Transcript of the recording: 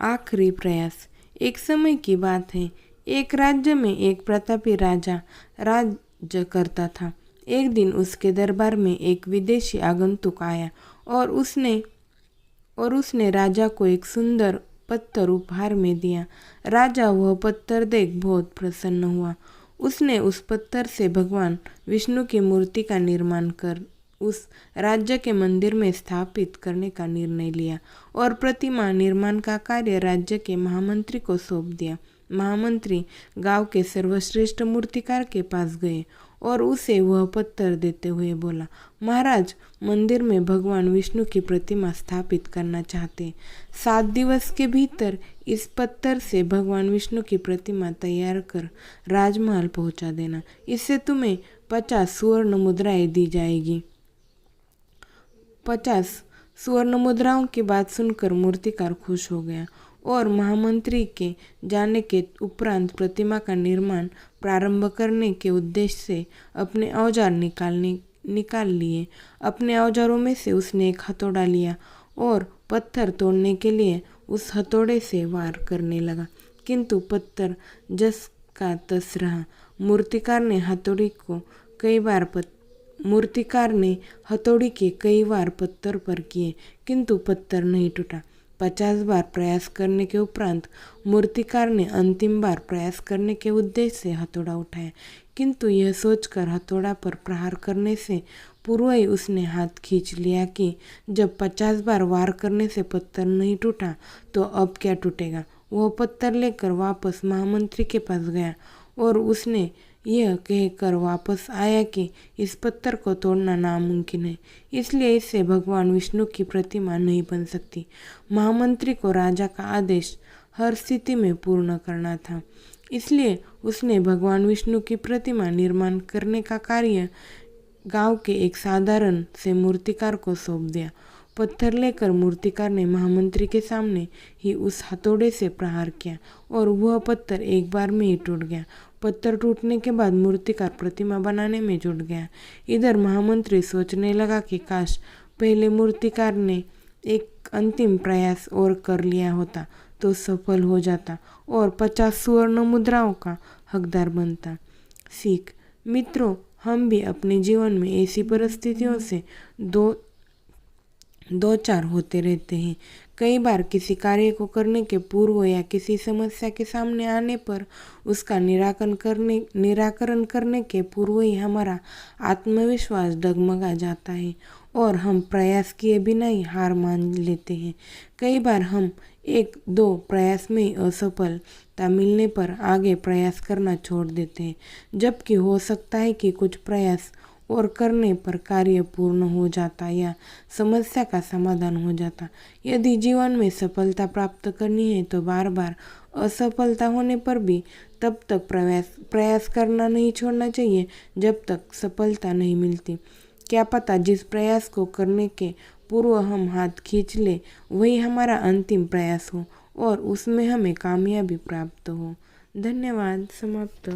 आखिरी प्रयास। एक समय की बात है, एक राज्य में एक प्रतापी राजा राज्य करता था। एक दिन उसके दरबार में एक विदेशी आगंतुक आया और उसने राजा को एक सुंदर पत्थर उपहार में दिया। राजा वह पत्थर देख बहुत प्रसन्न हुआ। उसने उस पत्थर से भगवान विष्णु की मूर्ति का निर्माण कर उस राज्य के मंदिर में स्थापित करने का निर्णय लिया और प्रतिमा निर्माण का कार्य राज्य के महामंत्री को सौंप दिया। महामंत्री गांव के सर्वश्रेष्ठ मूर्तिकार के पास गए और उसे वह पत्थर देते हुए बोला, महाराज, मंदिर में भगवान विष्णु की प्रतिमा स्थापित करना चाहते। 7 दिवस के भीतर इस पत्थर से भगवान विष्णु की प्रतिमा तैयार कर राजमहल पहुंचा देना। इससे तुम्हें 50 स्वर्ण मुद्राएं दी जाएगी। 50 स्वर्ण मुद्राओं की बात सुनकर मूर्तिकार खुश हो गया और महामंत्री के जाने के उपरांत प्रतिमा का निर्माण प्रारंभ करने के उद्देश्य से अपने औजार निकाल लिए। अपने औजारों में से उसने एक हथौड़ा लिया और पत्थर तोड़ने के लिए उस हथौड़े से वार करने लगा, किंतु पत्थर जस का तस रहा। मूर्तिकार ने हथौड़ी के कई वार पत्थर पर किए, किंतु पत्थर नहीं टूटा। 50 बार प्रयास करने के उपरांत मूर्तिकार ने अंतिम बार प्रयास करने के उद्देश्य से हथौड़ा उठाया, किंतु यह सोचकर हथौड़ा पर प्रहार करने से पूर्व ही उसने हाथ खींच लिया कि जब 50 बार वार करने से पत्थर नहीं टूटा तो अब क्या टूटेगा। वह पत्थर लेकर वापस महामंत्री के पास गया और उसने यह कहकर वापस आया कि इस पत्थर को तोड़ना नामुमकिन है, इसलिए इससे भगवान विष्णु की प्रतिमा नहीं बन सकती। महामंत्री को राजा का आदेश हर स्थिति में पूर्ण करना था, इसलिए उसने भगवान विष्णु की प्रतिमा निर्माण करने का कार्य गांव के एक साधारण से मूर्तिकार को सौंप दिया। पत्थर लेकर मूर्तिकार ने महामंत्री के सामने ही उस हथौड़े से प्रहार किया और वह पत्थर एक बार में ही टूट गया। पत्थर टूटने के बाद मूर्तिकार प्रतिमा बनाने में जुट गया। इधर महामंत्री सोचने लगा कि काश पहले मूर्तिकार ने एक अंतिम प्रयास और कर लिया होता तो सफल हो जाता और 50 स्वर्ण मुद्राओं का हकदार बनता। सीख। मित्रों, हम भी अपने जीवन में ऐसी परिस्थितियों से दो चार होते रहते हैं। कई बार किसी कार्य को करने के पूर्व या किसी समस्या के सामने आने पर उसका निराकरण करने के पूर्व ही हमारा आत्मविश्वास डगमगा जाता है और हम प्रयास किए बिना ही हार मान लेते हैं। कई बार हम 1-2 प्रयास में ही असफलता मिलने पर आगे प्रयास करना छोड़ देते हैं, जबकि हो सकता है कि कुछ प्रयास और करने पर कार्य पूर्ण हो जाता या समस्या का समाधान हो जाता। यदि जीवन में सफलता प्राप्त करनी है तो बार बार असफलता होने पर भी तब तक प्रयास करना नहीं छोड़ना चाहिए जब तक सफलता नहीं मिलती। क्या पता जिस प्रयास को करने के पूर्व हम हाथ खींच ले वही हमारा अंतिम प्रयास हो और उसमें हमें कामयाबी प्राप्त हो। धन्यवाद। समाप्त।